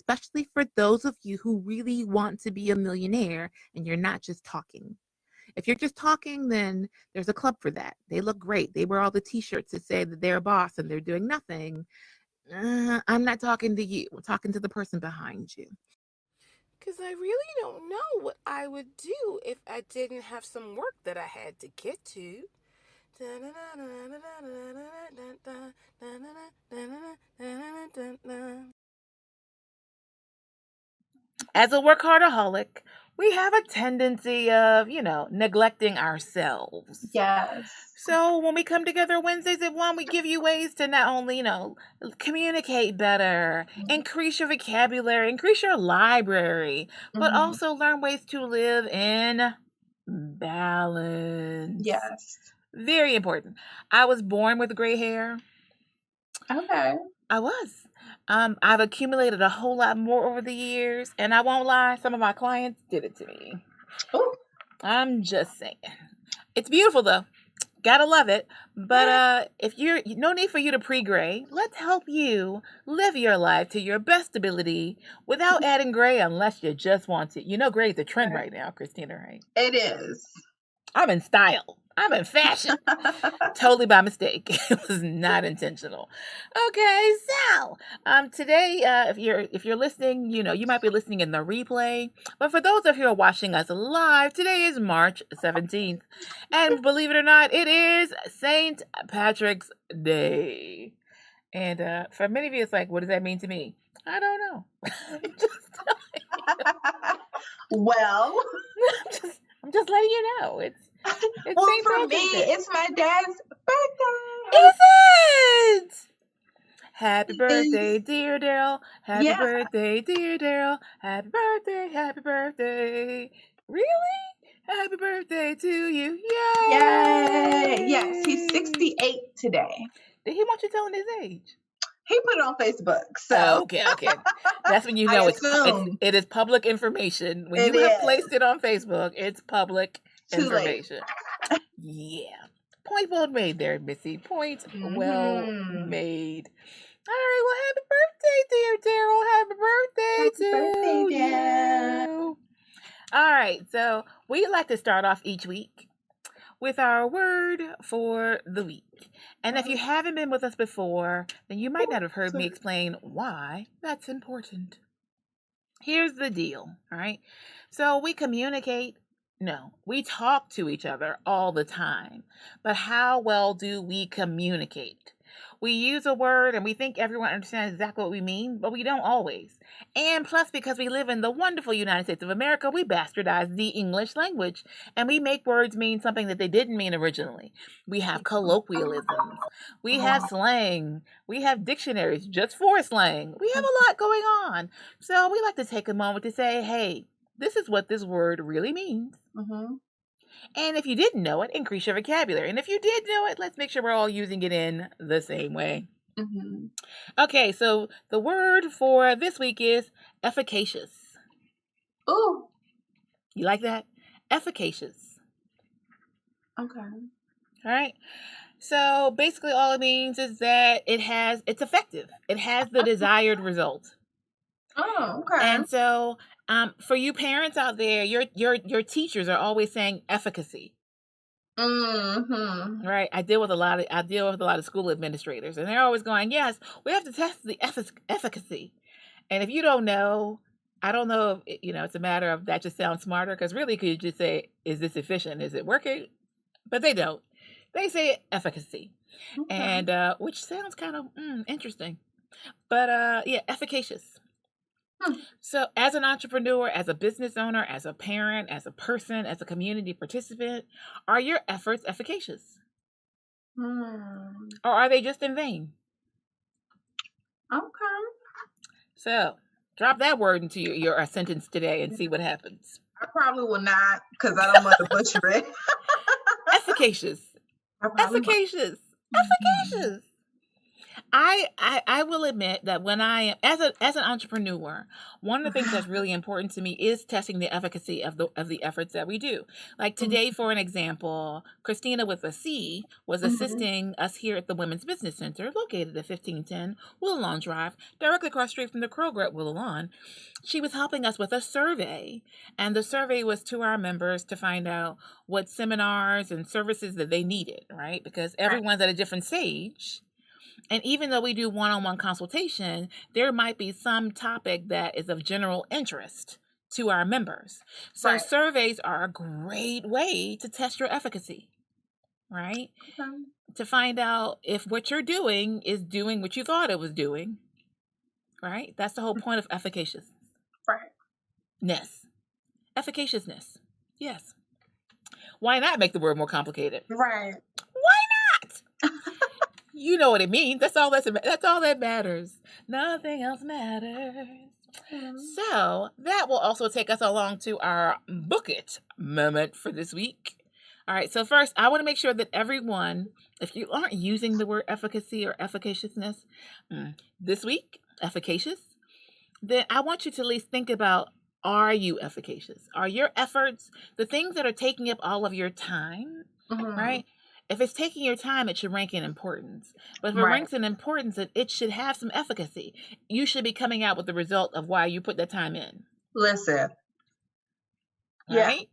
especially for those of you who really want to be a millionaire and you're not just talking. If you're just talking, then there's a club for that. They look great. They wear all the t-shirts that say that they're a boss and they're doing nothing. I'm not talking to you. I'm talking to the person behind you. Because I really don't know what I would do if I didn't have some work that I had to get to. As a workaholic, we have a tendency of, neglecting ourselves. Yes. So when we come together Wednesdays at 1, we give you ways to not only, communicate better, increase your vocabulary, increase your library, but also learn ways to live in balance. Yes. Very important. I was born with gray hair. Okay. I was. I've accumulated a whole lot more over the years, and I won't lie, some of my clients did it to me. Oh. I'm just saying. It's beautiful though. Gotta love it. But if no need for you to pre-gray. Let's help you live your life to your best ability without adding gray unless you just want to. Gray is a trend right now, Christina, right? It is. I'm in style. I'm in fashion. Totally by mistake. It was not intentional. Okay, so today, if you're listening, you might be listening in the replay. But for those of you who are watching us live, today is March 17th, and believe it or not, it is St. Patrick's Day. And for many of you, it's like, what does that mean to me? I don't know. Well, I'm just letting you know. It's well, St. for Patrick's me, Day. it's my dad's birthday. Is it? Happy birthday, dear Daryl. Happy birthday, dear Daryl. Happy birthday, happy birthday. Really? Happy birthday to you. Yay! Yay! Yes, he's 68 today. Did he want you telling his age? He put it on Facebook. So okay. That's when you know it is public information. When you have placed it on Facebook, it's public information. Yeah. Point well made there, Missy. Point well made. All right. Well, happy birthday, dear Daryl. Happy birthday to you. All right. So we like to start off each week with our word for the week. And if you haven't been with us before, then you might not have heard me explain why that's important. Here's the deal. All right. So we communicate. No, we talk to each other all the time. But how well do we communicate? We use a word and we think everyone understands exactly what we mean, but we don't always. And plus, because we live in the wonderful United States of America, we bastardize the English language and we make words mean something that they didn't mean originally. We have colloquialisms. We have slang. We have dictionaries just for slang. We have a lot going on. So we like to take a moment to say, hey, this is what this word really means. And if you didn't know it, increase your vocabulary. And if you did know it, let's make sure we're all using it in the same way. Okay, so the word for this week is efficacious. Ooh. You like that? Efficacious. Okay. All right. So basically all it means is that it's effective. It has the desired result. Oh, okay. And so for you parents out there, your teachers are always saying efficacy. Right. I deal with a lot of school administrators, and they're always going, yes, we have to test the efficacy. And if you don't know, I don't know if it's a matter of that just sounds smarter, because really could you just say, is this efficient? Is it working? But they don't. They say efficacy. Okay. And which sounds kind of interesting. But yeah, efficacious. So as an entrepreneur, as a business owner, as a parent, as a person, as a community participant, are your efforts efficacious? Or are they just in vain? Okay. So drop that word into your sentence today and see what happens. I probably will not, because I don't want to butcher it. Efficacious. Efficacious. Efficacious. I will admit that when I am as an entrepreneur, one of the things that's really important to me is testing the efficacy of the efforts that we do. Like today, for an example, Christina with a C was assisting us here at the Women's Business Center, located at 1510 Willow Drive, directly across the street from the Kroger at Willow Lawn. She was helping us with a survey, and the survey was to our members to find out what seminars and services that they needed, right? Because everyone's at a different stage. And even though we do one-on-one consultation, there might be some topic that is of general interest to our members. So surveys are a great way to test your efficacy, right? To find out if what you're doing is doing what you thought it was doing, right? That's the whole point of efficacious. Efficaciousness. Yes. Why not make the word more complicated? Right. Why not? You know what it means. That's all that matters. Nothing else matters. So that will also take us along to our book it moment for this week. All right. So first, I want to make sure that everyone, if you aren't using the word efficacy or efficaciousness this week, efficacious, then I want you to at least think about, are you efficacious? Are your efforts, the things that are taking up all of your time, right? If it's taking your time, it should rank in importance. But if it ranks in importance, it should have some efficacy. You should be coming out with the result of why you put that time in. Listen. Right?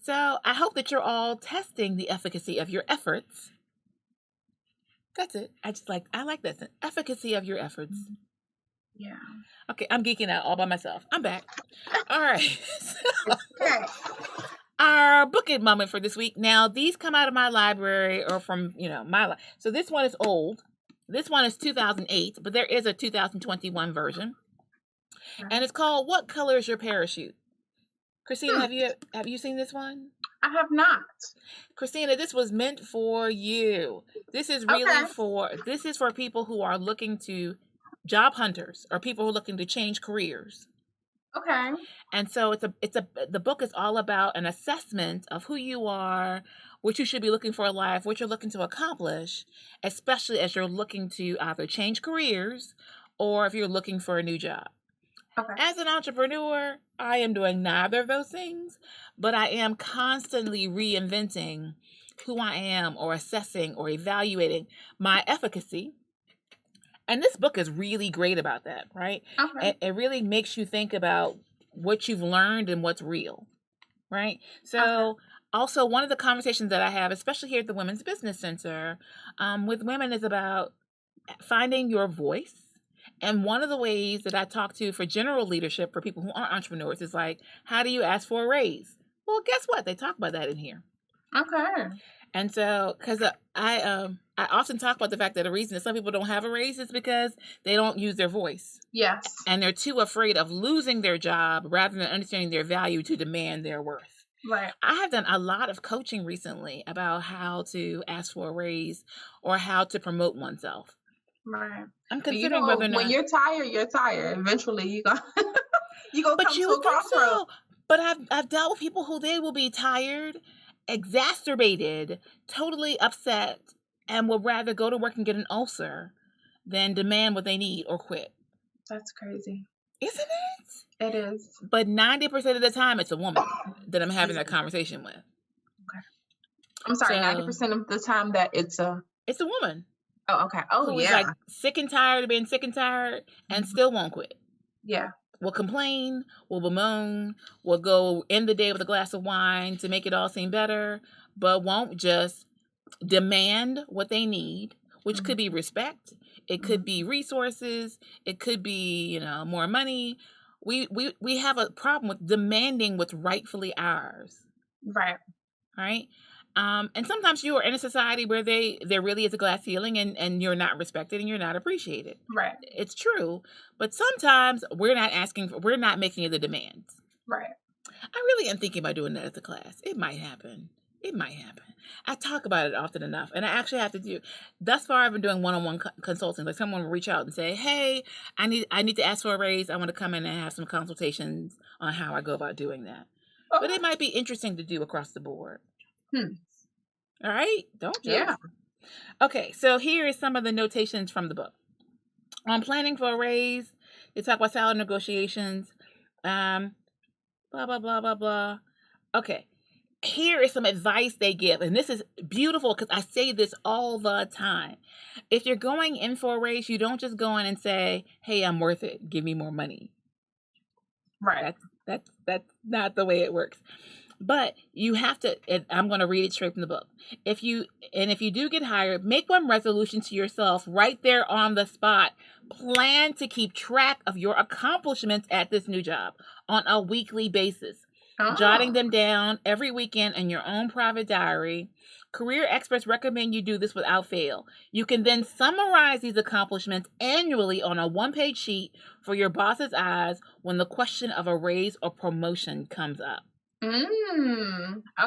So I hope that you're all testing the efficacy of your efforts. That's it. I like that. Efficacy of your efforts. Yeah. Okay, I'm geeking out all by myself. I'm back. All right. Our book it moment for this week. Now, these come out of my library or from, my life. So this one is old. This one is 2008, but there is a 2021 version. And it's called What Color is Your Parachute? Christina, have you seen this one? I have not. Christina, this was meant for you. This is really this is for people who are looking to job hunters or people who are looking to change careers. Okay. And so the book is all about an assessment of who you are, what you should be looking for in life, what you're looking to accomplish, especially as you're looking to either change careers or if you're looking for a new job. Okay. As an entrepreneur, I am doing neither of those things, but I am constantly reinventing who I am or assessing or evaluating my efficacy. And this book is really great about that, right? Okay. It really makes you think about what you've learned and what's real, right? So also one of the conversations that I have, especially here at the Women's Business Center, with women is about finding your voice. And one of the ways that I talk to for general leadership for people who aren't entrepreneurs is like, how do you ask for a raise? Well, guess what? They talk about that in here. Okay. And so, because I often talk about the fact that the reason that some people don't have a raise is because they don't use their voice. Yes. And they're too afraid of losing their job rather than understanding their value to demand their worth. Right. I have done a lot of coaching recently about how to ask for a raise or how to promote oneself. Right. I'm considering whether or not when you're tired. Eventually, you go come to a crossroads. So. But I've dealt with people who they will be tired, exacerbated, totally upset, and will rather go to work and get an ulcer than demand what they need or quit. That's crazy. Isn't it? It is. But 90% of the time, it's a woman that I'm having that conversation with. Okay. I'm sorry, 90% of the time that it's a woman. Oh, okay. Oh, who is like sick and tired of being sick and tired and still won't quit. Yeah. Will complain, will bemoan, will go end the day with a glass of wine to make it all seem better, but won't just demand what they need, which could be respect, it could be resources, it could be, more money. We have a problem with demanding what's rightfully ours. Right. Right? And sometimes you are in a society where there really is a glass ceiling and you're not respected and you're not appreciated. Right. It's true. But sometimes we're not making the demands. Right. I really am thinking about doing that as a class. It might happen. I talk about it often enough. And I actually have to thus far I've been doing one-on-one consulting. Like someone will reach out and say, hey, I need to ask for a raise. I want to come in and have some consultations on how I go about doing that. Oh. But it might be interesting to do across the board. All right. Don't judge. Yeah. Okay. So here is some of the notations from the book. On planning for a raise, they talk about salary negotiations. Blah, blah, blah, blah, blah. Okay. Here is some advice they give. And this is beautiful because I say this all the time. If you're going in for a raise, you don't just go in and say, hey, I'm worth it. Give me more money. Right. That's not the way it works. But you have to, and I'm going to read it straight from the book. If you do get hired, make one resolution to yourself right there on the spot. Plan to keep track of your accomplishments at this new job on a weekly basis. Jotting them down every weekend in your own private diary. Career experts recommend you do this without fail. You can then summarize these accomplishments annually on a one-page sheet for your boss's eyes when the question of a raise or promotion comes up. Okay.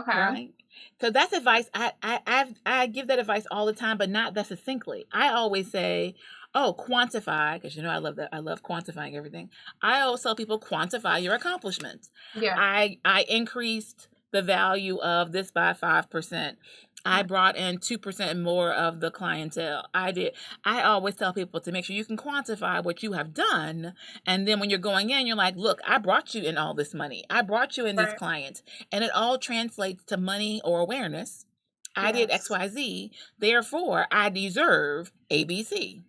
Right? So that's advice. I give that advice all the time, but not that succinctly. I always say, quantify, because I love that. I love quantifying everything. I always tell people, quantify your accomplishments. Yeah. I increased the value of this by 5%. I brought in 2% more of the clientele. I did. I always tell people to make sure you can quantify what you have done. And then when you're going in, you're like, look, I brought you in all this money. I brought you in this client. And it all translates to money or awareness. I did XYZ. Therefore, I deserve ABC.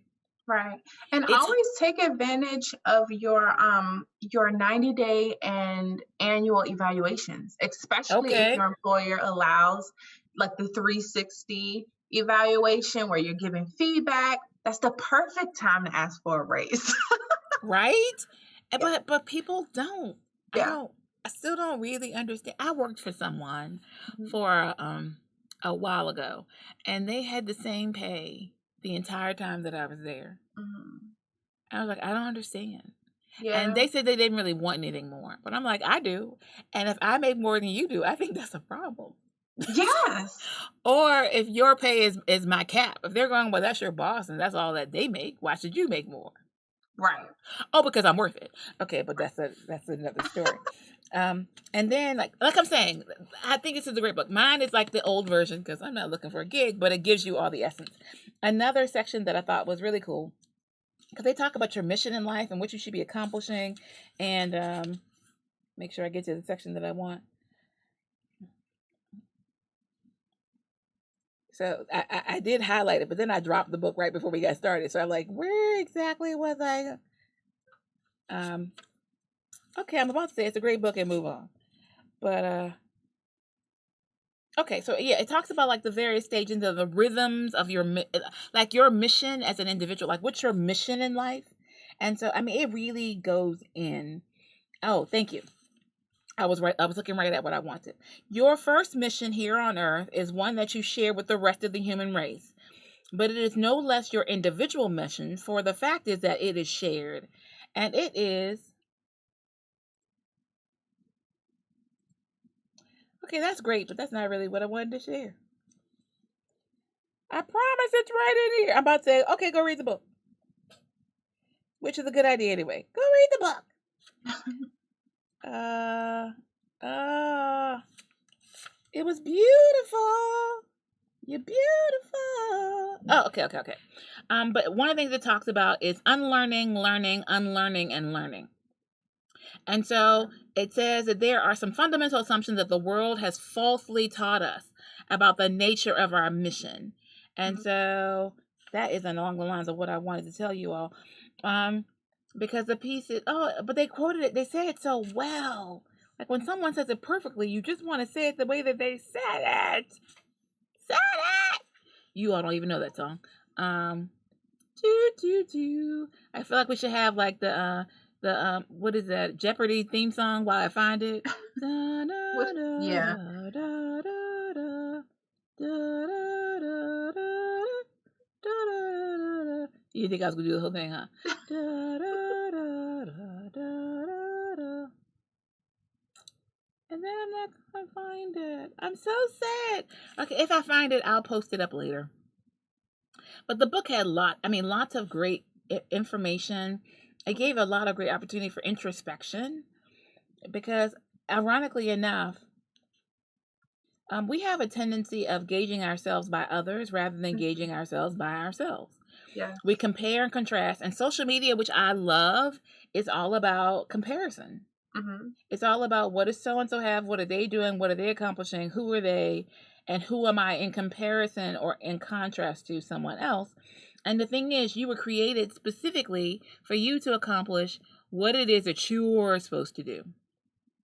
Right. And always take advantage of your 90-day and annual evaluations, especially if your employer allows like the 360 evaluation where you're giving feedback. That's the perfect time to ask for a raise. Right? Yeah. But people don't. Yeah. I still don't really understand. I worked for someone for a while ago, and they had the same pay the entire time that I was there. I was like, I don't understand. Yeah. And they said they didn't really want anything more. But I'm like, I do. And if I make more than you do, I think that's a problem. Yes. Or if your pay is my cap. If they're going, well, that's your boss and that's all that they make, why should you make more? Right. Oh, because I'm worth it. Okay, but that's another story. And then like I'm saying, I think this is a great book. Mine is like the old version because I'm not looking for a gig, but it gives you all the essence. Another section that I thought was really cool because they talk about your mission in life and what you should be accomplishing. And make sure I get to the section that I want. So I did highlight it, but then I dropped the book right before we got started. So I'm like, where exactly was I? Okay, I'm about to say it's a great book and move on. But okay, so yeah, it talks about like the various stages of the rhythms of your mission as an individual. Like, what's your mission in life? And so, I mean, it really goes in. Oh, thank you. I was looking right at what I wanted. Your first mission here on earth is one that you share with the rest of the human race. But it is no less your individual mission, for the fact is that it is shared. And it is... Okay, that's great, but that's not really what I wanted to share. I promise it's right in here. I'm about to say, okay, go read the book. Which is a good idea anyway. Go read the book. It was beautiful. You're beautiful. Oh, okay. But one of the things it talks about is unlearning, learning, unlearning, and learning. And so it says that there are some fundamental assumptions that the world has falsely taught us about the nature of our mission. And so that is along the lines of what I wanted to tell you all. Because the piece is, but they quoted it, they say it so well. Like when someone says it perfectly, you just want to say it the way that they said it. Said it! You all don't even know that song. I feel like we should have like the what is that Jeopardy theme song while I find it. Yeah. You think I was gonna do the whole thing, huh? And then I'm not gonna find it. I'm so sad. Okay, if I find it, I'll post it up later. But the book had lots of great information. It gave a lot of great opportunity for introspection because, ironically enough, we have a tendency of gauging ourselves by others rather than gauging ourselves by ourselves. We compare and contrast. And social media, which I love, is all about comparison. Mm-hmm. It's all about what does so-and-so have? What are they doing? What are they accomplishing? Who are they? And who am I in comparison or in contrast to someone else? And the thing is, you were created specifically for you to accomplish what it is that you're supposed to do.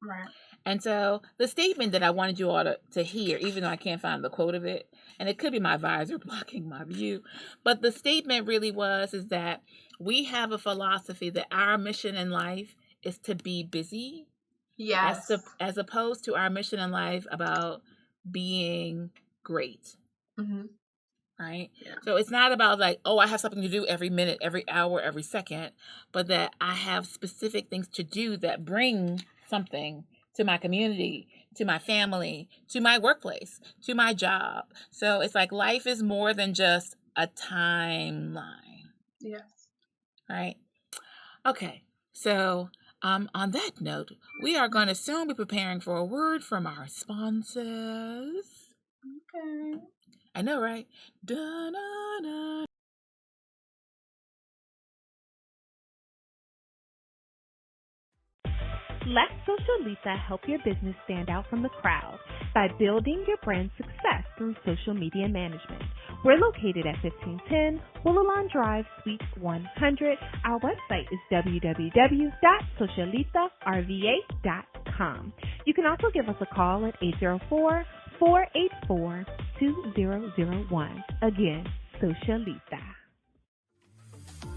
Right. And so the statement that I wanted you all to hear, even though I can't find the quote of it, and it could be my visor blocking my view, but the statement really is that we have a philosophy that our mission in life is to be busy. Yes. As opposed to our mission in life about being great. Mm-hmm. Right? Yeah. So it's not about like, oh, I have something to do every minute, every hour, every second, but that I have specific things to do that bring something to my community, to my family, to my workplace, to my job. So it's like life is more than just a timeline. Yes. Right? Okay. So on that note, we are going to soon be preparing for a word from our sponsors. Okay. I know, right? Da-na-na. Let Socialita help your business stand out from the crowd by building your brand success through social media management. We're located at 1510 Willowlawn Drive, Suite 100. Our website is www.socialitarva.com. You can also give us a call at 804-484-2001. Again, Socialita.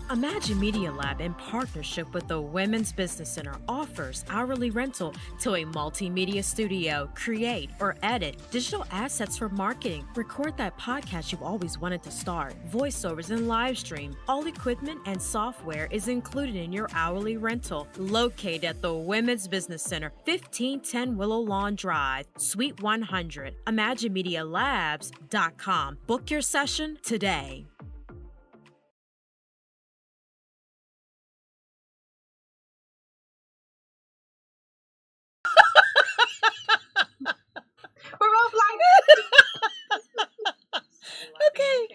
Imagine Media Lab, in partnership with the Women's Business Center, offers hourly rental to a multimedia studio. Create or edit digital assets for marketing. Record that podcast you've always wanted to start. Voiceovers and live stream. All equipment and software is included in your hourly rental. Located at the Women's Business Center, 1510 Willow Lawn Drive, Suite 100. ImagineMediaLabs.com. Book your session today. We're both like, okay.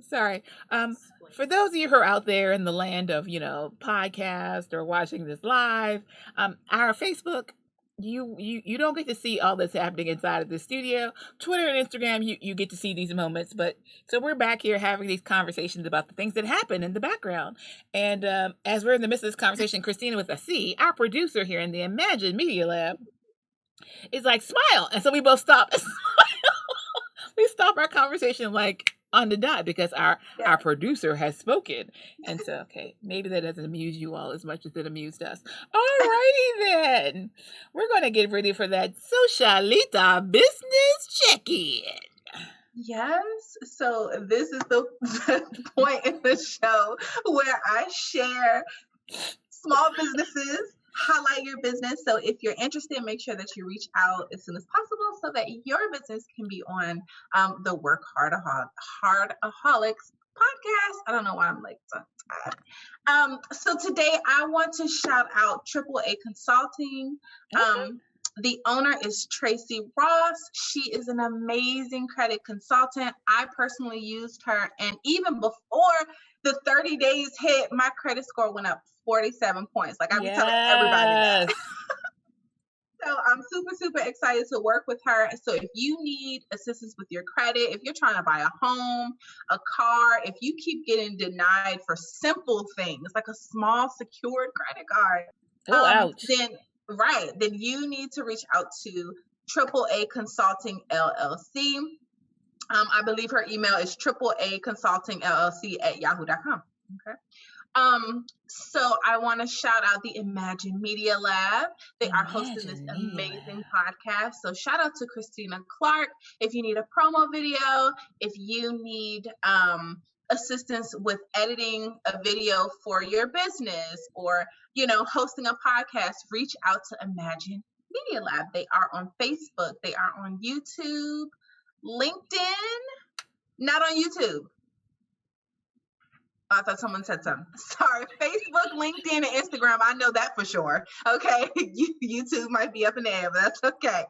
Sorry. For those of you who are out there in the land of, podcast or watching this live, our Facebook, you don't get to see all that's happening inside of the studio. Twitter and Instagram, you get to see these moments. But so we're back here having these conversations about the things that happen in the background. And as we're in the midst of this conversation, Christina with a C, our producer here in the Imagine Media Lab, is like, smile. And so we both stop and smile. We stop our conversation like on the dot because our producer has spoken. And so, okay, maybe that doesn't amuse you all as much as it amused us. All righty then. We're going to get ready for that Socialita business check-in. Yes. So this is the point in the show where I share small businesses, highlight your business. So if you're interested, make sure that you reach out as soon as possible so that your business can be on the WorkHARDAholics podcast. I don't know why I'm like tongue-tied. So today I want to shout out AAA Consulting. The owner is Tracy Ross. She is an amazing credit consultant. I personally used her, and even before the 30 days hit, my credit score went up 47 points. Like I'm telling everybody that. So I'm super, super excited to work with her. So if you need assistance with your credit, if you're trying to buy a home, a car, if you keep getting denied for simple things like a small secured credit card, then you need to reach out to AAA Consulting LLC. I believe her email is AAAconsultingllc@yahoo.com. Okay. So I want to shout out the Imagine Media Lab. They are hosting this amazing podcast. So shout out to Christina Clark. If you need a promo video, if you need assistance with editing a video for your business or, hosting a podcast, reach out to Imagine Media Lab. They are on Facebook. They are on YouTube, LinkedIn, not on YouTube. I thought someone said something. Sorry, Facebook, LinkedIn, and Instagram. I know that for sure. Okay, YouTube might be up in the air, but that's okay.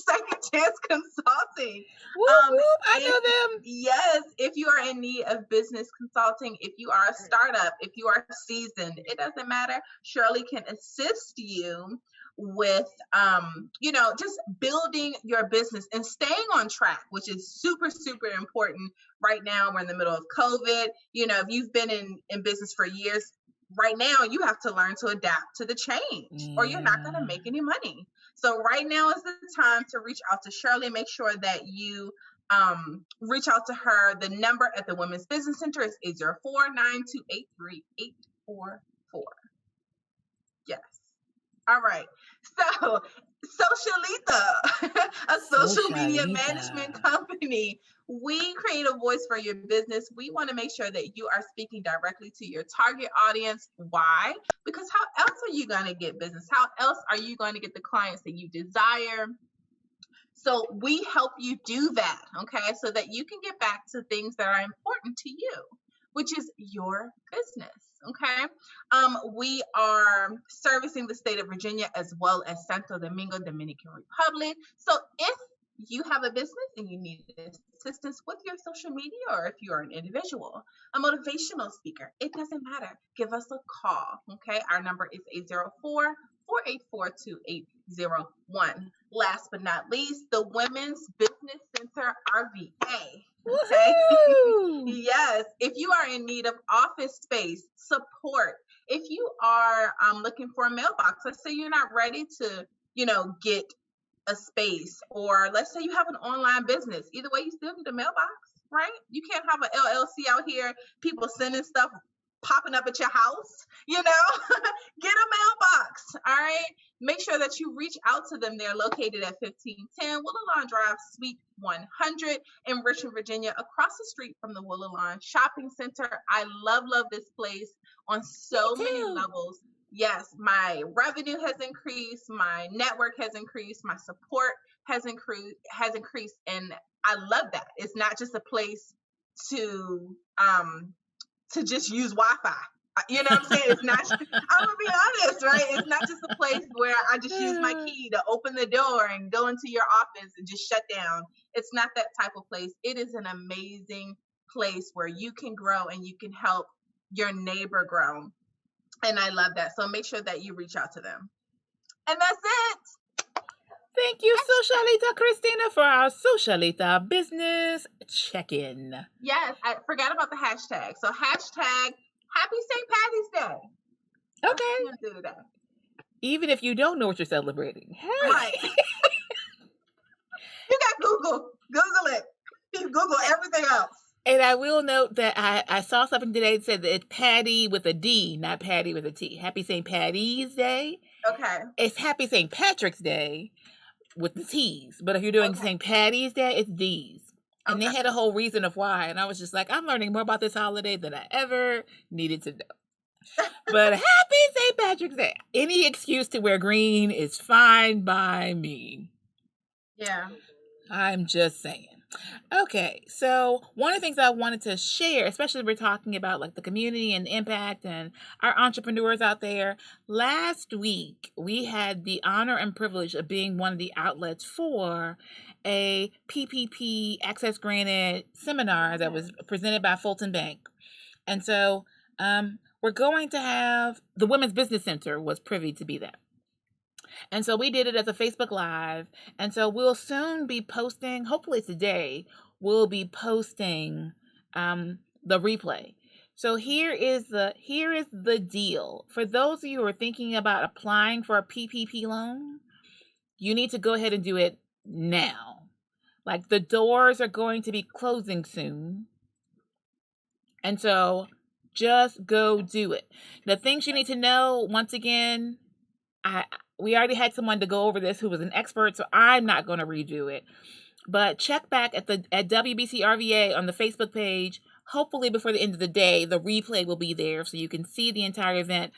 Second Chance Consulting. Whoop, whoop, I know them. Yes, if you are in need of business consulting, if you are a startup, if you are seasoned, it doesn't matter. Shirley can assist you with just building your business and staying on track, which is super, super important. Right now we're in the middle of COVID. If you've been in business for years, right now you have to learn to adapt to the change, or you're not going to make any money. So right now is the time to reach out to Shirley. Make sure that you reach out to her. The number at the Women's Business Center is 804-928-3844. Yes. All right. So Socialita, a social media management company. We create a voice for your business. We want to make sure that you are speaking directly to your target audience. Why? Because how else are you going to get business? How else are you going to get the clients that you desire? So we help you do that, okay? So that you can get back to things that are important to you, which is your business. Okay. We are servicing the state of Virginia as well as Santo Domingo, Dominican Republic. So if you have a business and you need assistance with your social media, or if you're an individual, a motivational speaker, it doesn't matter. Give us a call. Okay. Our number is 804-484-2801. Last but not least, the Women's Business Center RVA. Okay. Yes. If you are in need of office space, support, if you are looking for a mailbox, let's say you're not ready to, get a space, or let's say you have an online business, either way, you still need a mailbox, right? You can't have an LLC out here, people sending stuff popping up at your house, get a mailbox. All right. Make sure that you reach out to them. They're located at 1510 Willalawn Drive, Suite 100 in Richmond, Virginia, across the street from the Willalawn Shopping Center. I love this place on so many levels. Yes, my revenue has increased, my network has increased, my support has increased, and I love that. It's not just a place to just use Wi-Fi. You know what I'm saying? It's not, I'm going to be honest, right? It's not just a place where I just use my key to open the door and go into your office and just shut down. It's not that type of place. It is an amazing place where you can grow and you can help your neighbor grow. And I love that. So make sure that you reach out to them. And that's it. Thank you, Socialita Christina, for our Socialita business check-in. Yes, I forgot about the hashtag. So hashtag Happy St. Patty's Day. Okay. Do that. Even if you don't know what you're celebrating. Hey. Right. You got Google. Google it. You Google everything else. And I will note that I saw something today that said that it's Patty with a D, not Patty with a T. Happy St. Patty's Day. Okay. It's Happy St. Patrick's Day with the T's. But if you're doing St. Patty's Day, it's D's. And they had a whole reason of why. And I was just like, I'm learning more about this holiday than I ever needed to know. But happy St. Patrick's Day. Any excuse to wear green is fine by me. Yeah. I'm just saying. Okay, so one of the things I wanted to share, especially we're talking about like the community and impact and our entrepreneurs out there. Last week, we had the honor and privilege of being one of the outlets for a PPP access granted seminar that was presented by Fulton Bank. And so we're going to have the Women's Business Center was privy to be that. And so we did it as a Facebook Live. And so we'll soon be posting, hopefully today, we'll be posting the replay. So here is the deal. For those of you who are thinking about applying for a PPP loan, you need to go ahead and do it now. Like the doors are going to be closing soon. And so just go do it. The things you need to know, once again, we already had someone to go over this who was an expert, so I'm not going to redo it. But check back at WBC RVA on the Facebook page. Hopefully before the end of the day, the replay will be there so you can see the entire event.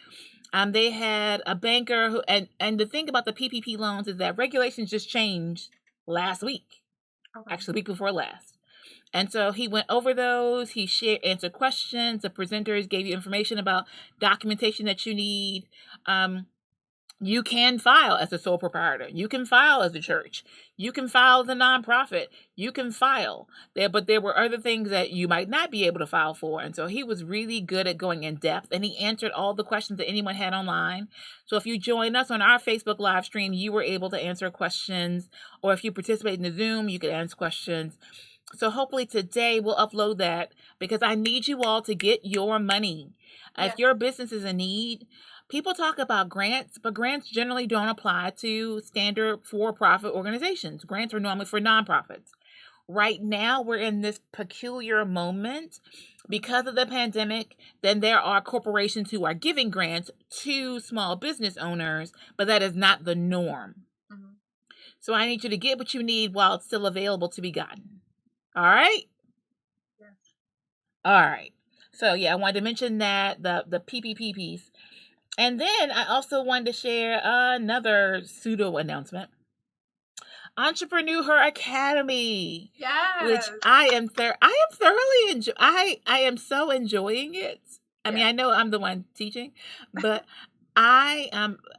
They had a banker who, and the thing about the PPP loans is that regulations just changed last week, actually the week before last. And so he went over those. He answered questions. The presenters gave you information about documentation that you need. You can file as a sole proprietor. You can file as a church. You can file as a nonprofit. You can file there, but there were other things that you might not be able to file for. And so he was really good at going in depth, and he answered all the questions that anyone had online. So if you join us on our Facebook live stream, you were able to answer questions, or if you participate in the Zoom, you could answer questions. So hopefully today we'll upload that, because I need you all to get your money. If your business is in need, people talk about grants, but grants generally don't apply to standard for-profit organizations. Grants are normally for nonprofits. Right now, we're in this peculiar moment because of the pandemic. Then there are corporations who are giving grants to small business owners, but that is not the norm. Mm-hmm. So I need you to get what you need while it's still available to be gotten. All right? Yes. All right. So yeah, I wanted to mention that, the PPP piece. And then I also wanted to share another pseudo announcement. EntrepreneuHER Academy. Yes. Which I am thoroughly I am so enjoying it. I mean, I know I'm the one teaching, but I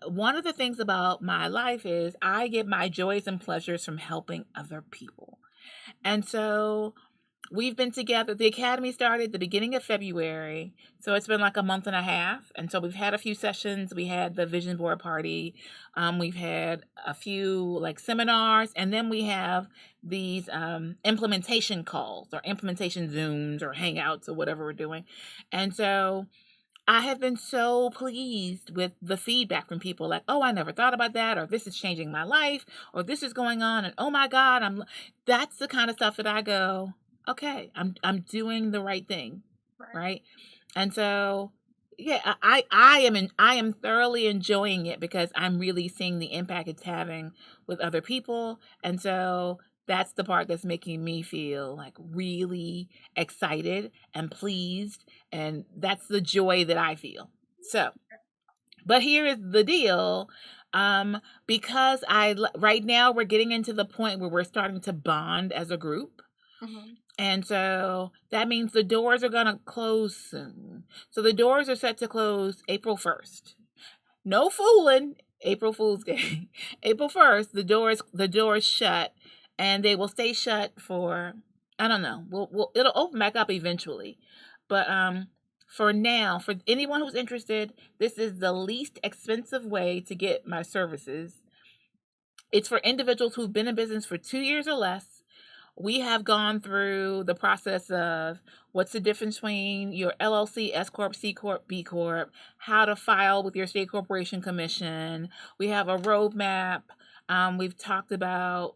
one of the things about my life is I get my joys and pleasures from helping other people. And so we've been together. The Academy started at the beginning of February. So it's been like a month and a half. And so we've had a few sessions. We had the vision board party. We've had a few like seminars. And then we have these implementation calls or implementation Zooms or Hangouts or whatever we're doing. And so I have been so pleased with the feedback from people like, oh, I never thought about that, or this is changing my life, or this is going on, and oh my God, that's the kind of stuff that I go, okay, I'm doing the right thing, right? And so, yeah, I am thoroughly enjoying it because I'm really seeing the impact it's having with other people, and so that's the part that's making me feel like really excited and pleased, and that's the joy that I feel. So, but here is the deal. Because right now we're getting into the point where we're starting to bond as a group. Mm-hmm. And so that means the doors are going to close soon. So the doors are set to close April 1st. No fooling, April Fool's Day. April 1st, the doors shut, and they will stay shut for, I don't know. It'll open back up eventually. But for now, for anyone who's interested, this is the least expensive way to get my services. It's for individuals who've been in business for 2 years or less. We have gone through the process of what's the difference between your LLC, S Corp, C Corp, B Corp, how to file with your state corporation commission. We have a roadmap. We've talked about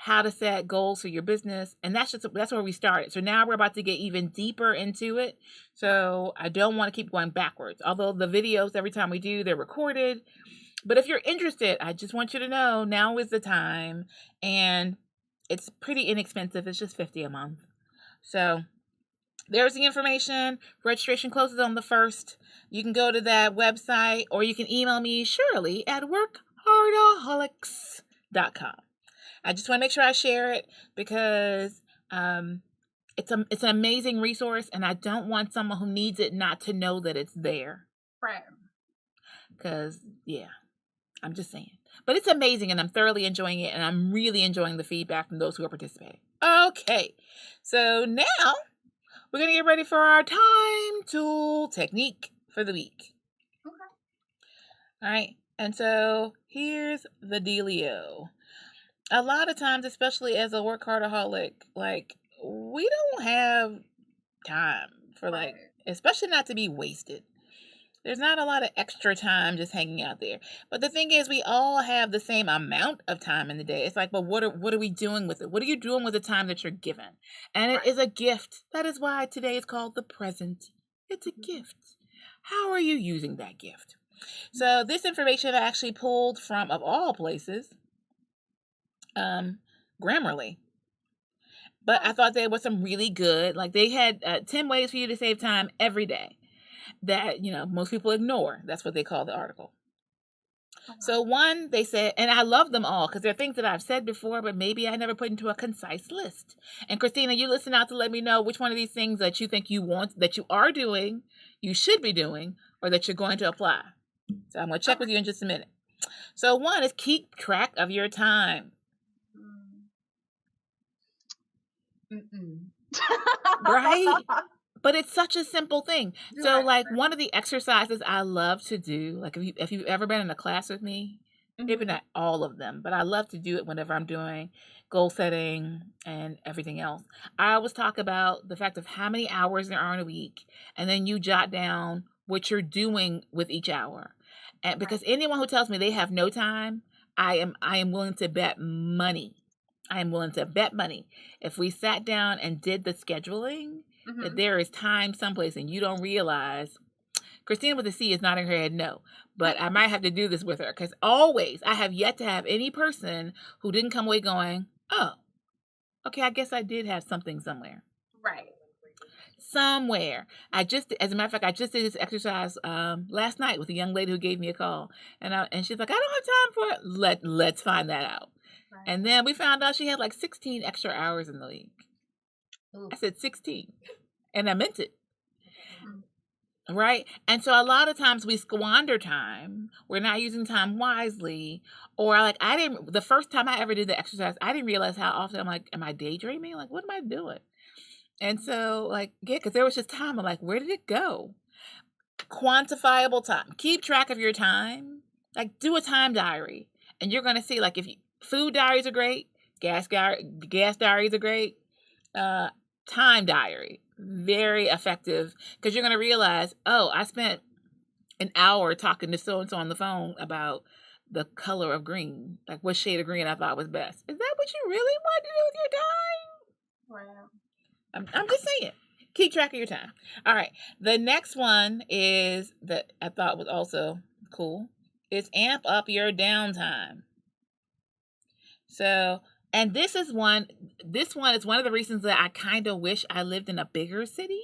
how to set goals for your business. And that's where we started. So now we're about to get even deeper into it. So I don't want to keep going backwards. Although the videos, every time we do, they're recorded. But if you're interested, I just want you to know now is the time. And it's pretty inexpensive. It's just $50 a month. So there's the information. Registration closes on the 1st. You can go to that website, or you can email me, Shirley, at WorkHARDaholics.com. I just want to make sure I share it because it's an amazing resource, and I don't want someone who needs it not to know that it's there. Right. Because, yeah, I'm just saying. But it's amazing, and I'm thoroughly enjoying it, and I'm really enjoying the feedback from those who are participating. Okay, so now we're going to get ready for our time tool technique for the week. Okay. All right, and so here's the dealio. A lot of times, especially as a workaholic, like, we don't have time for, like, especially not to be wasted. There's not a lot of extra time just hanging out there. But the thing is, we all have the same amount of time in the day. It's like, but what are we doing with it? What are you doing with the time that you're given? And it is a gift. That is why today is called the present. It's a gift. How are you using that gift? So this information I actually pulled from, of all places, Grammarly. But I thought there was some really good, like they had 10 ways for you to save time every day that, most people ignore. That's what they call the article. So one, they said, and I love them all because they're things that I've said before, but maybe I never put into a concise list. And Christina, you listen out to let me know which one of these things that you think you want, that you are doing, you should be doing, or that you're going to apply. So I'm going to check with you in just a minute. So one is keep track of your time. Right? But it's such a simple thing. So like one of the exercises I love to do, like if you've ever been in a class with me, maybe not all of them, but I love to do it whenever I'm doing goal setting and everything else. I always talk about the fact of how many hours there are in a week, and then you jot down what you're doing with each hour. And because anyone who tells me they have no time, I am willing to bet money. I am willing to bet money. If we sat down and did the scheduling, that there is time someplace and you don't realize. Christina with a C is nodding her head no, but I might have to do this with her because always I have yet to have any person who didn't come away going, oh, okay, I guess I did have something somewhere. Right. Somewhere. As a matter of fact, I just did this exercise last night with a young lady who gave me a call, and she's like, I don't have time for it. Let's find that out. Right. And then we found out she had like 16 extra hours in the week. Ooh. I said 16, and I meant it. Right? And so a lot of times we squander time. We're not using time wisely. Or like the first time I ever did the exercise, I didn't realize how often I'm like, am I daydreaming? Like, what am I doing? And so like, yeah, because there was just time. I'm like, where did it go? Quantifiable time. Keep track of your time. Like do a time diary. And you're going to see like food diaries are great. Gas diaries are great. Time diary. Very effective because you're going to realize, oh, I spent an hour talking to so-and-so on the phone about the color of green, like what shade of green I thought was best. Is that what you really want to do with your time? Wow. I'm just saying, keep track of your time. All right. The next one is that I thought was also cool is amp up your downtime. So, and this one is one of the reasons that I kind of wish I lived in a bigger city.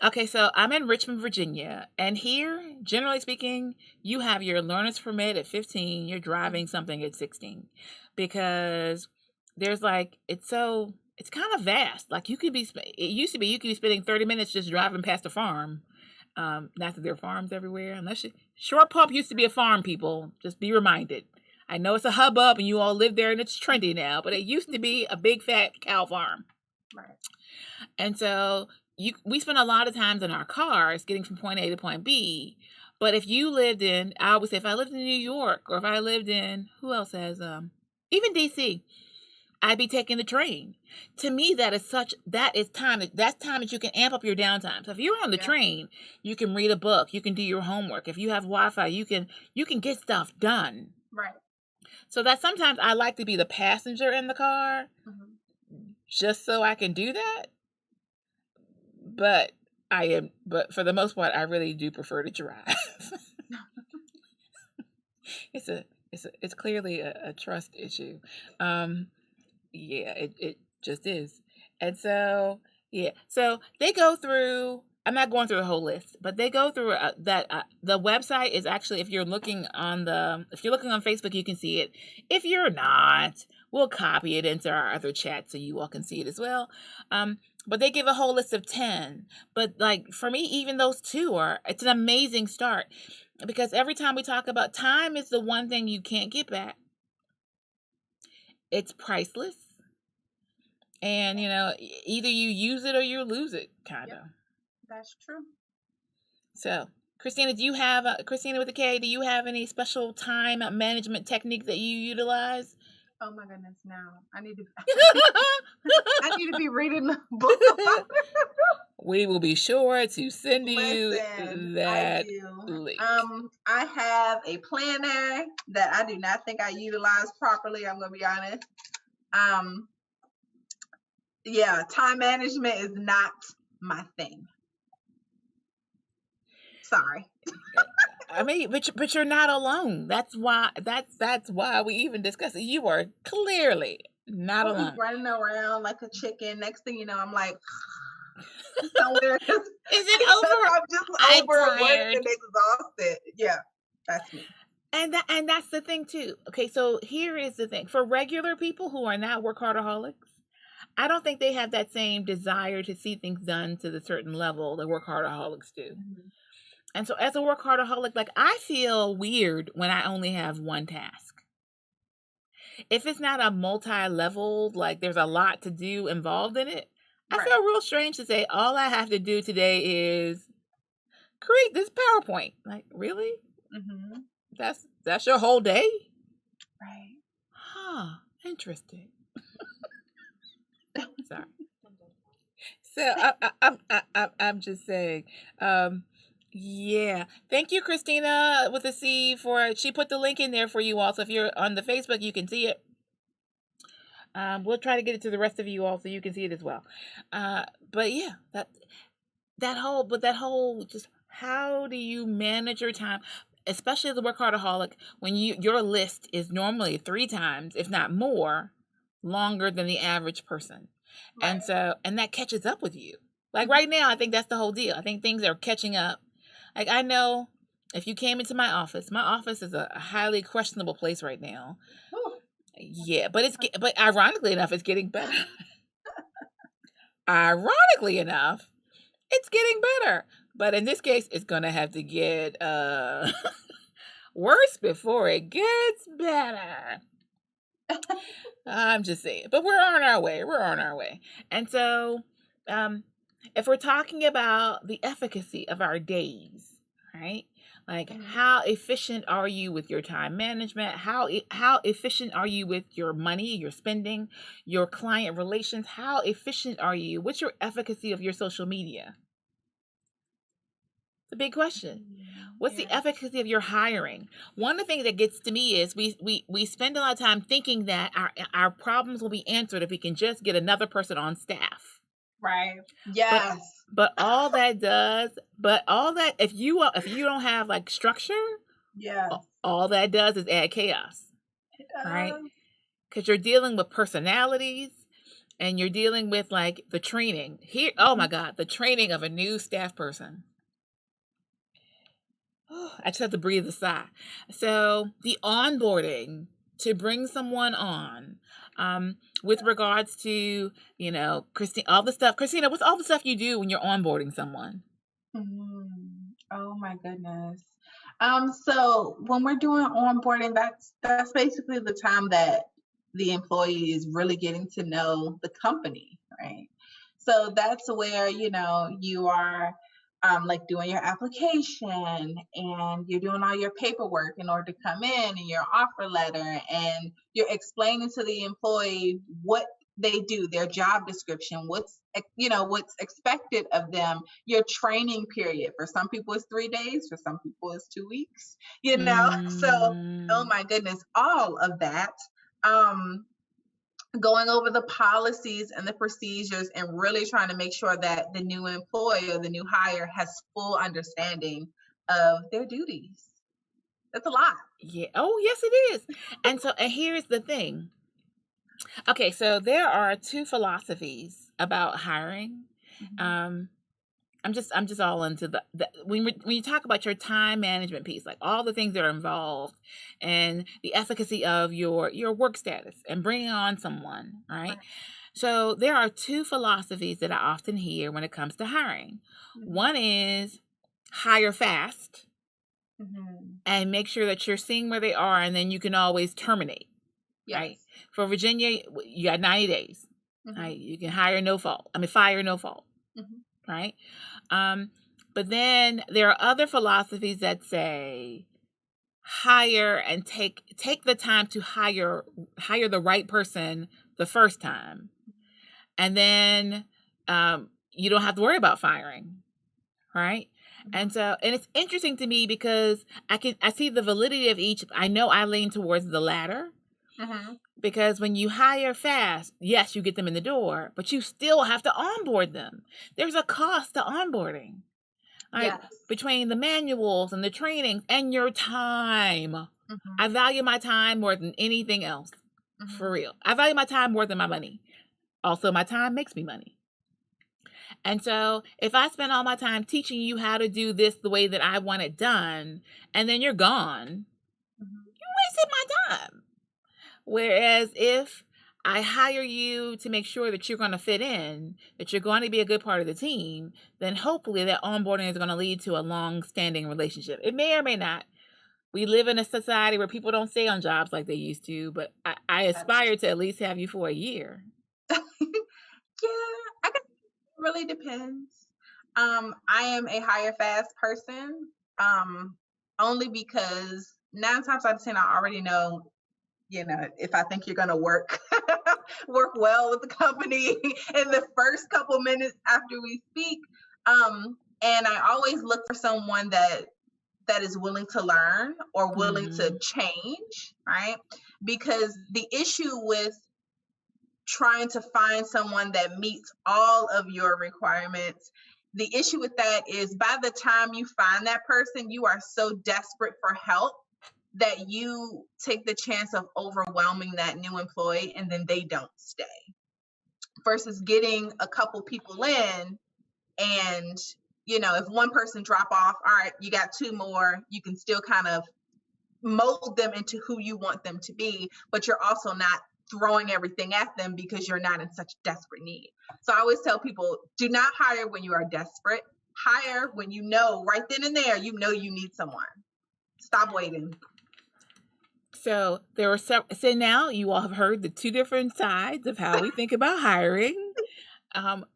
Okay, so I'm in Richmond, Virginia, and here, generally speaking, you have your learner's permit at 15, you're driving something at 16, because there's like, it's kind of vast. Like you could be spending 30 minutes just driving past a farm. Not that there are farms everywhere, Short Pump used to be a farm, people, just be reminded. I know it's a hubbub and you all live there and it's trendy now, but it used to be a big fat cow farm. Right. And so we spend a lot of times in our cars getting from point A to point B. But if you lived I always say if I lived in New York or if I lived in, who else has, even DC, I'd be taking the train. To me, that's time that you can amp up your downtime. So if you're on the train, you can read a book, you can do your homework. If you have Wi-Fi, you can get stuff done. Right. So that sometimes I like to be the passenger in the car just so I can do that. But for the most part, I really do prefer to drive. It's clearly a trust issue. It just is. And so, so they go through, I'm not going through the whole list, but they go through the website is actually, if you're looking on Facebook, you can see it. If you're not, we'll copy it into our other chat so you all can see it as well. But they give a whole list of 10. But like for me, even those two it's an amazing start because every time we talk about time is the one thing you can't get back. It's priceless. And, either you use it or you lose it, kind of. That's true. So, Christina, Christina with a K, do you have any special time management technique that you utilize? Oh my goodness, now I need to be reading the book about it. We will be sure to send you that link. I have a planner that I do not think I utilize properly. I'm going to be honest. Time management is not my thing. Sorry. I mean, but you're not alone. That's why we even discuss it. You are clearly not alone. Running around like a chicken. Next thing you know, I'm like somewhere. Is it over? I'm just overworked and exhausted. Yeah, that's me. And that's the thing too. Okay, so here is the thing. For regular people who are not workaholics, I don't think they have that same desire to see things done to the certain level that workaholics do. Mm-hmm. And so as a workaholic, like, I feel weird when I only have one task. If it's not a multi-level, like there's a lot to do involved in it, I feel real strange to say all I have to do today is create this PowerPoint. Like, really? Mm-hmm. That's your whole day? Right. Huh. Interesting. Sorry. So I'm just saying. Yeah. Thank you, Christina with a C, she put the link in there for you all. So if you're on the Facebook, you can see it. We'll try to get it to the rest of you all so you can see it as well. But yeah, that whole just how do you manage your time, especially as a workaholic, when your list is normally 3 times, if not more, longer than the average person. Right. And that catches up with you. Like right now, I think that's the whole deal. I think things are catching up. Like, I know if you came into my office is a highly questionable place right now. Ooh. Yeah, but ironically enough, it's getting better. Ironically enough, it's getting better. But in this case, it's going to have to get worse before it gets better. I'm just saying. But we're on our way. And so if we're talking about the efficacy of our days, right? Like, how efficient are you with your time management? How efficient are you with your money, your spending, your client relations? How efficient are you? What's your efficacy of your social media? It's a big question. What's the efficacy of your hiring? One of the things that gets to me is we spend a lot of time thinking that our problems will be answered if we can just get another person on staff. Right. Yes. But all that if you don't have like structure, all that does is add chaos. Right? Because you're dealing with personalities and you're dealing with like the training. Here, oh my God, the training of a new staff person. I just have to breathe a sigh. So the onboarding to bring someone on, with regards to, Christina, all the stuff. Christina, what's all the stuff you do when you're onboarding someone? Oh my goodness. So when we're doing onboarding, that's basically the time that the employee is really getting to know the company, right? So that's where, you are like doing your application and you're doing all your paperwork in order to come in and your offer letter, and you're explaining to the employee what they do, their job description, what's expected of them, your training period. For some people it's 3 days, for some people it's 2 weeks, So, oh my goodness, all of that. Going over the policies and the procedures and really trying to make sure that the new employee or the new hire has full understanding of their duties. That's a lot. Yeah. Oh, yes, it is. And here's the thing. Okay, so there are 2 philosophies about hiring. Mm-hmm. I'm just all into the when you talk about your time management piece, like all the things that are involved and the efficacy of your work status and bringing on someone, right? So there are 2 philosophies that I often hear when it comes to hiring. Mm-hmm. One is hire fast, and make sure that you're seeing where they are, and then you can always terminate. Yes. Right? For Virginia, you got 90 days. Mm-hmm. Right? You can fire no fault. Mm-hmm. Right? But then there are other philosophies that say hire and take the time to hire the right person the first time. And then you don't have to worry about firing. Right? Mm-hmm. And it's interesting to me because I see the validity of each. I know I lean towards the latter. Mm-hmm. Because when you hire fast, yes, you get them in the door, but you still have to onboard them. There's a cost to onboarding. Right? Yes. Between the manuals and the training and your time. Mm-hmm. I value my time more than anything else. Mm-hmm. For real. I value my time more than my money. Also, my time makes me money. And so if I spend all my time teaching you how to do this the way that I want it done, and then you're gone, wasted my time. Whereas if I hire you to make sure that you're going to fit in, that you're going to be a good part of the team, then hopefully that onboarding is going to lead to a long-standing relationship. It may or may not. We live in a society where people don't stay on jobs like they used to, but I aspire to at least have you for a year. Yeah, I guess it really depends. I am a hire fast person, only because 9 times out of 10, I already know, if I think you're going to work well with the company in the first couple minutes after we speak. And I always look for someone that is willing to learn or willing to change, right? Because the issue with trying to find someone that meets all of your requirements, the issue with that is by the time you find that person, you are so desperate for help that you take the chance of overwhelming that new employee and then they don't stay. Versus getting a couple people in and, if one person drop off, all right, you got 2 more, you can still kind of mold them into who you want them to be, but you're also not throwing everything at them because you're not in such desperate need. So I always tell people, do not hire when you are desperate. Hire when you know right then and there, you need someone. Stop waiting. So there were so now you all have heard the 2 different sides of how we think about hiring.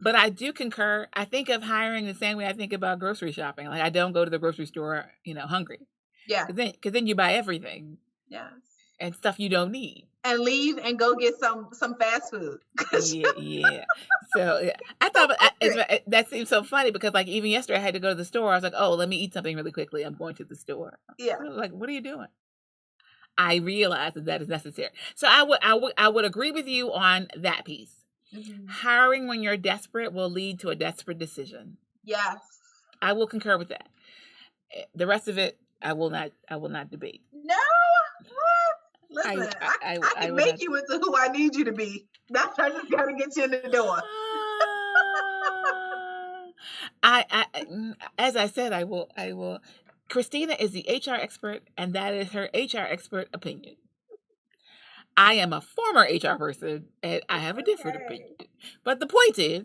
But I do concur. I think of hiring the same way I think about grocery shopping. Like I don't go to the grocery store, hungry. Yeah. Because then you buy everything. Yes. And stuff you don't need. And leave and go get some fast food. Yeah. So I thought that seems so funny because like even yesterday I had to go to the store. I was like, oh, let me eat something really quickly. I'm going to the store. Yeah. I was like, what are you doing? I realize that is necessary. So I would agree with you on that piece. Mm-hmm. Hiring when you're desperate will lead to a desperate decision. Yes. I will concur with that. The rest of it, I will not debate. No. What? Listen, I can make you into who I need you to be. I just got to get you in the door. As I said, I will. Christina is the HR expert, and that is her HR expert opinion. I am a former HR person, and I have a different opinion. But the point is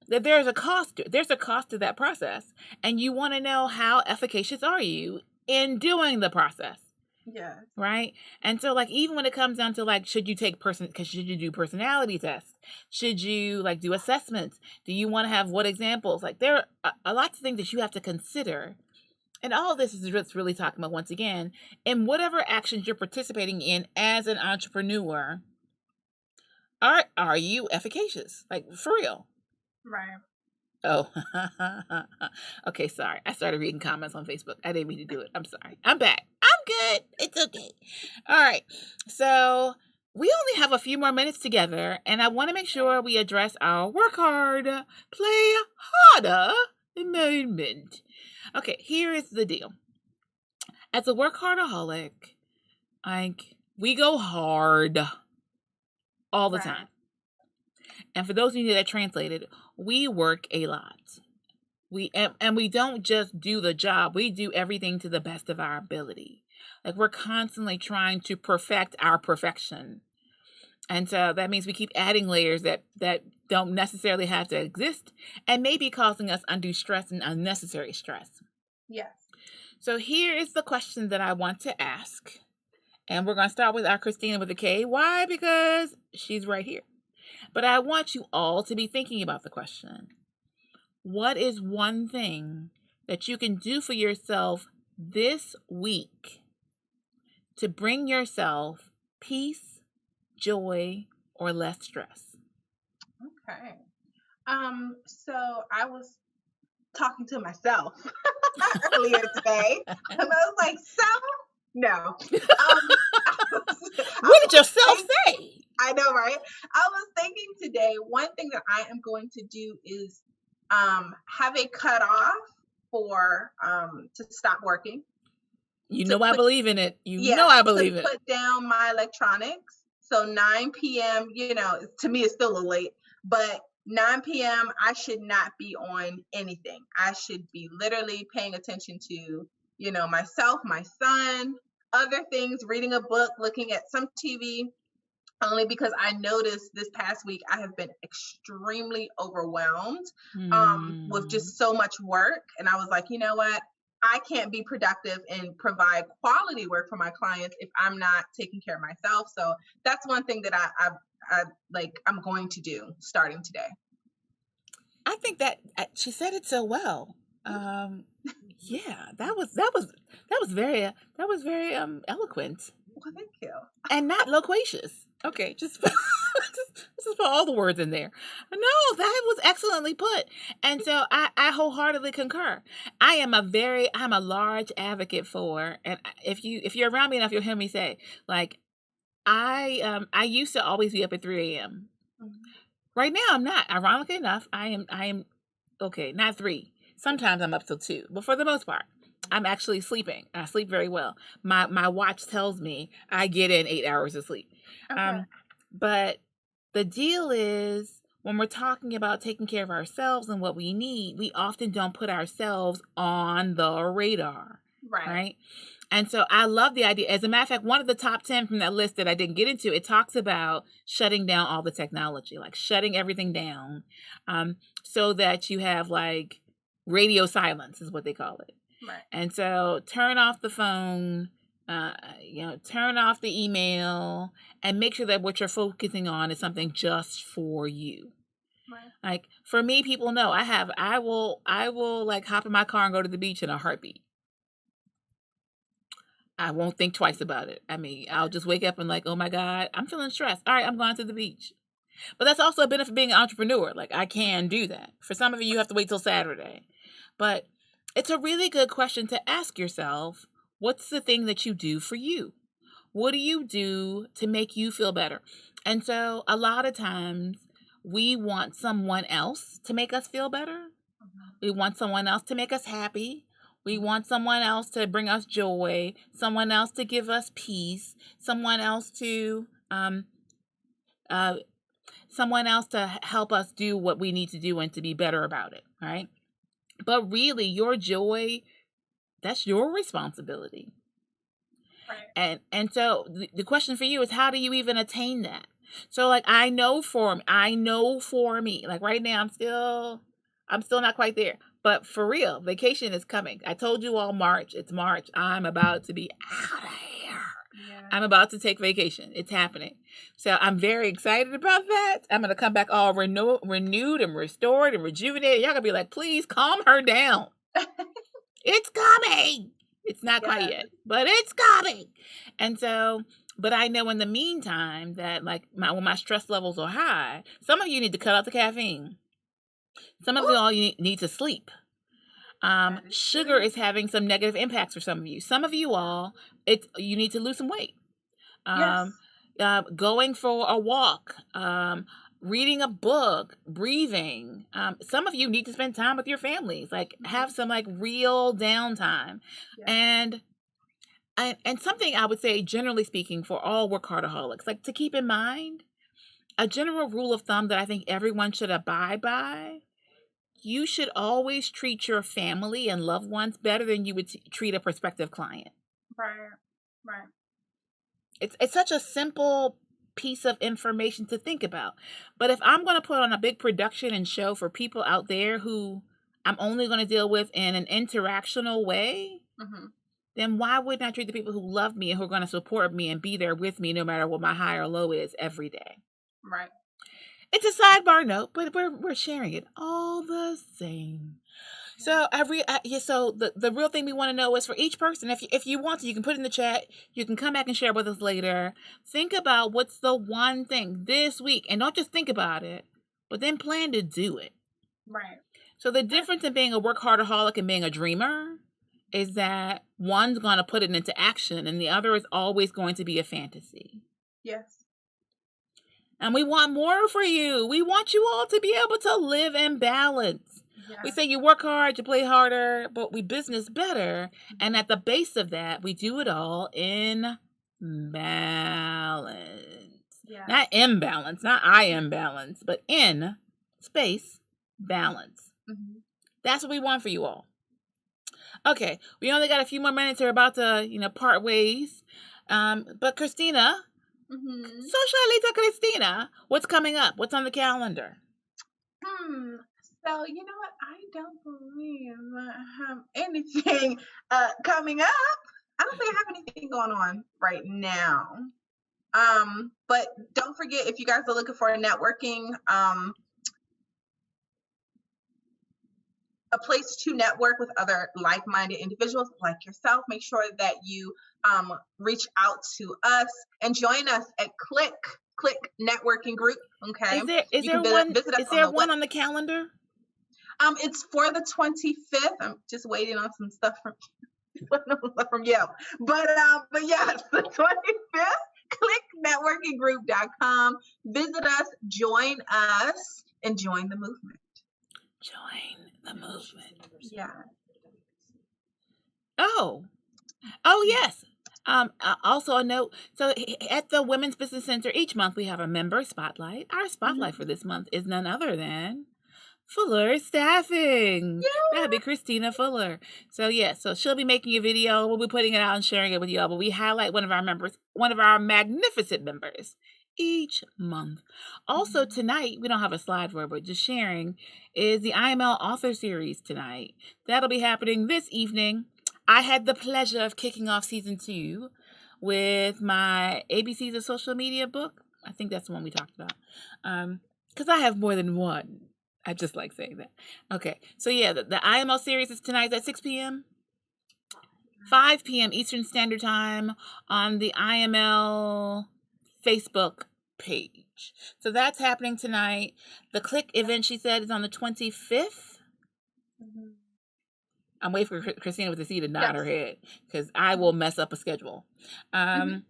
that there's a cost to that process, and you want to know how efficacious are you in doing the process. Yeah. Right. And so like even when it comes down to like should you do personality tests? Should you like do assessments? Do you want to have what examples? Like there are a lot of things that you have to consider. And all of this is just really talking about, once again, in whatever actions you're participating in as an entrepreneur, are you efficacious? Like for real. Right. Oh, okay. Sorry. I started reading comments on Facebook. I didn't mean to do it. I'm sorry. I'm back. I'm good. It's okay. All right. So we only have a few more minutes together, and I want to make sure we address our work hard, play harder moment. Okay. Here is the deal. As a WorkHARDaholic, we go hard all the time. And for those of you that translated, we work a lot. We don't just do the job. We do everything to the best of our ability. Like we're constantly trying to perfect our perfection. And so that means we keep adding layers that don't necessarily have to exist and may be causing us undue stress and unnecessary stress. Yes. So here is the question that I want to ask. And we're going to start with our Christina with a K. Why? Because she's right here. But I want you all to be thinking about the question. What is one thing that you can do for yourself this week to bring yourself peace, joy, or less stress? Okay. So I was talking to myself earlier today, and I was like, no. What did yourself say? I know, right? I was thinking today, one thing that I am going to do is have a cutoff for to stop working. I believe in it. I believe it. Put down my electronics. So 9 p.m., to me it's still a little late, but 9 p.m. I should not be on anything. I should be literally paying attention to, myself, my son, other things, reading a book, looking at some TV, only because I noticed this past week I have been extremely overwhelmed with just so much work. And I was like, you know what? I can't be productive and provide quality work for my clients if I'm not taking care of myself. So that's one thing that I'm going to do starting today. I think that she said it so well. Yeah, that was very eloquent. Well, thank you. And not loquacious. Okay, just put all the words in there. No, that was excellently put. And so I wholeheartedly concur. I'm a large advocate for, and if you're around me enough, you'll hear me say, like, I used to always be up at 3 a.m. Mm-hmm. Right now I'm not. Ironically enough, I am okay, not 3. Sometimes I'm up till 2, but for the most part, I'm actually sleeping. I sleep very well. My watch tells me I get in 8 hours of sleep. Okay. But the deal is, when we're talking about taking care of ourselves and what we need, we often don't put ourselves on the radar. Right? And so I love the idea. As a matter of fact, one of the top 10 from that list that I didn't get into, it talks about shutting down all the technology, like shutting everything down, so that you have like radio silence is what they call it. Right. And so turn off the phone, turn off the email, and make sure that what you're focusing on is something just for you. Right. Like for me, people know I will like hop in my car and go to the beach in a heartbeat. I won't think twice about it. I mean, I'll just wake up and like, oh my God, I'm feeling stressed. All right, I'm going to the beach. But that's also a benefit of being an entrepreneur. Like I can do that. For some of you have to wait till Saturday. But it's a really good question to ask yourself, what's the thing that you do for you? What do you do to make you feel better? And so a lot of times we want someone else to make us feel better. We want someone else to make us happy. We want someone else to bring us joy, someone else to give us peace, someone else to help us do what we need to do and to be better about it, right? But really, your joy, that's your responsibility. Right. And so the question for you is, how do you even attain that? So like, I know for me, like right now, I'm still not quite there. But for real, vacation is coming. I told you all March. It's March. I'm about to be out of here. Yeah. I'm about to take vacation. It's happening. So I'm very excited about that. I'm going to come back all renewed and restored and rejuvenated. Y'all going to be like, please calm her down. It's coming. It's not quite yet, but it's coming. And so, but I know in the meantime that like when my stress levels are high, some of you need to cut out the caffeine. Some of you all need to sleep. Sugar is having some negative impacts for some of you. Some of you all, you need to lose some weight. Going for a walk, reading a book, breathing. Some of you need to spend time with your families, like have some like real downtime. Yeah. And something I would say, generally speaking, for all workaholics, like to keep in mind, a general rule of thumb that I think everyone should abide by: you should always treat your family and loved ones better than you would treat a prospective client. Right. It's such a simple piece of information to think about. But if I'm going to put on a big production and show for people out there who I'm only going to deal with in an interactional way, then why wouldn't I treat the people who love me and who are going to support me and be there with me no matter what my high or low is every day? Right. It's a sidebar note, but we're sharing it all the same. So so the real thing we want to know is for each person, if you want to, you can put it in the chat. You can come back and share with us later. Think about what's the one thing this week, and don't just think about it, but then plan to do it. Right. So the difference in being a workahardaholic and being a dreamer is that one's going to put it into action, and the other is always going to be a fantasy. Yes. And we want more for you. We want you all to be able to live in balance. Yeah. We say you work hard, you play harder, but we business better. And at the base of that, we do it all in balance. Yeah. Not imbalance, not I am balance, but in space balance. Mm-hmm. That's what we want for you all. Okay, we only got a few more minutes. We're about to, part ways. But Christina, Socialita Christina, what's coming up? What's on the calendar? So, you know what? I don't believe I have anything coming up. I don't think I have anything going on right now. But don't forget, if you guys are looking for a networking, a place to network with other like-minded individuals like yourself, make sure that you reach out to us and join us at Click Networking Group. Okay. Is there one on the calendar? It's for the 25th. I'm just waiting on some stuff from Yelp. But yes, the 25th, clicknetworkinggroup.com. Visit us, join us, and join the movement. Join the movement. Yeah. Oh, yes. Also a note. So at the Women's Business Center each month, we have a member spotlight. Our spotlight for this month is none other than Fuller Staffing. Yeah. That'd be Christina Fuller. So so she'll be making a video. We'll be putting it out and sharing it with you all. But we highlight one of our magnificent members each month. Also tonight, we don't have a slide for it, but just sharing, is the Iml Author Series tonight. That'll be happening this evening. I had the pleasure of kicking off season 2 with my ABCs of Social Media book. I think that's the one we talked about. Because I have more than one. I just like saying that. Okay. So the IML series is tonight at 6 p.m. 5 p.m. Eastern Standard Time on the IML Facebook page. So that's happening tonight. The Click event, she said, is on the 25th. I'm waiting for Christina with the C to nod her head because I will mess up a schedule. The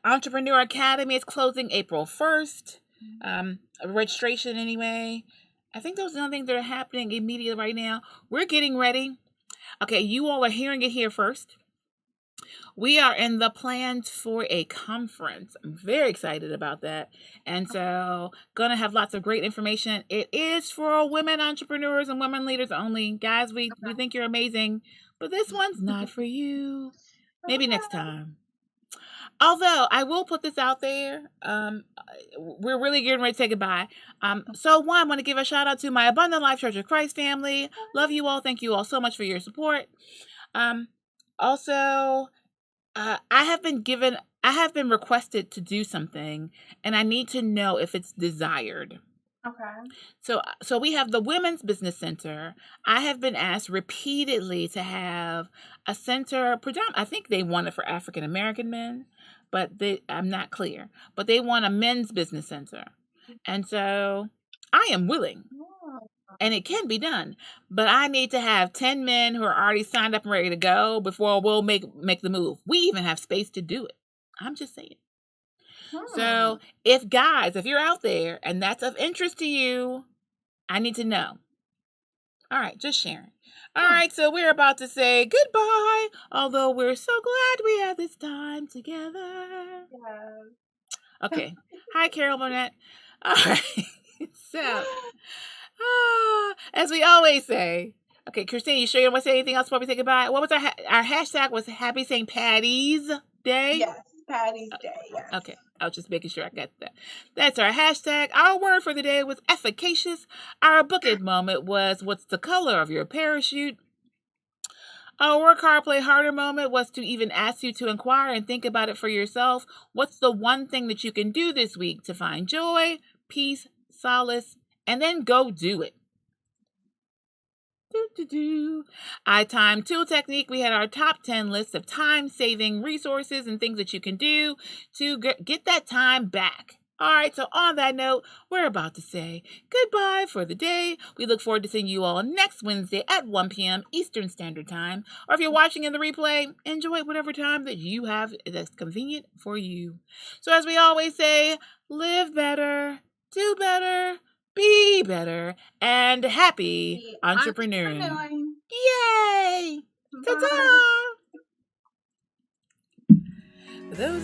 Entrepreneur Academy is closing April 1st. Registration anyway. I think those are the only things that are happening immediately right now. We're getting ready. Okay, you all are hearing it here first. We are in the plans for a conference. I'm very excited about that. And so going to have lots of great information. It is for women entrepreneurs and women leaders only. Guys, we think you're amazing, but this one's not for you. Maybe next time. Although I will put this out there, we're really getting ready to say goodbye. I want to give a shout out to my Abundant Life Church of Christ family. Love you all. Thank you all so much for your support. I have been requested to do something, and I need to know if it's desired. Okay. So we have the Women's Business Center. I have been asked repeatedly to have a center. I think they want it for African American men, but I'm not clear. But they want a men's business center, and so I am willing, and it can be done. But I need to have 10 men who are already signed up and ready to go before we'll make the move. We even have space to do it. I'm just saying. So if you're out there and that's of interest to you, I need to know. All right, just sharing. All right, so we're about to say goodbye, although we're so glad we had this time together. Yeah. Okay. Hi, Carol Burnett. All right. So, as we always say, okay, Christine, you sure you don't want to say anything else before we say goodbye? What was our hashtag was Happy St. Patty's Day? Yes, Patty's Day, yes. Okay. I was just making sure I got that. That's our hashtag. Our word for the day was efficacious. Our bookend moment was what's the color of your parachute. Our work hard, play harder moment was to even ask you to inquire and think about it for yourself. What's the one thing that you can do this week to find joy, peace, solace, and then go do it. Time tool technique. We had our top 10 list of time-saving resources and things that you can do to get that time back. All right, so on that note, we're about to say goodbye for the day. We look forward to seeing you all next Wednesday at 1 p.m. Eastern Standard Time. Or if you're watching in the replay, enjoy whatever time that you have that's convenient for you. So as we always say, live better, do better, be better, and happy entrepreneuring. Yay! Ta-ta! For those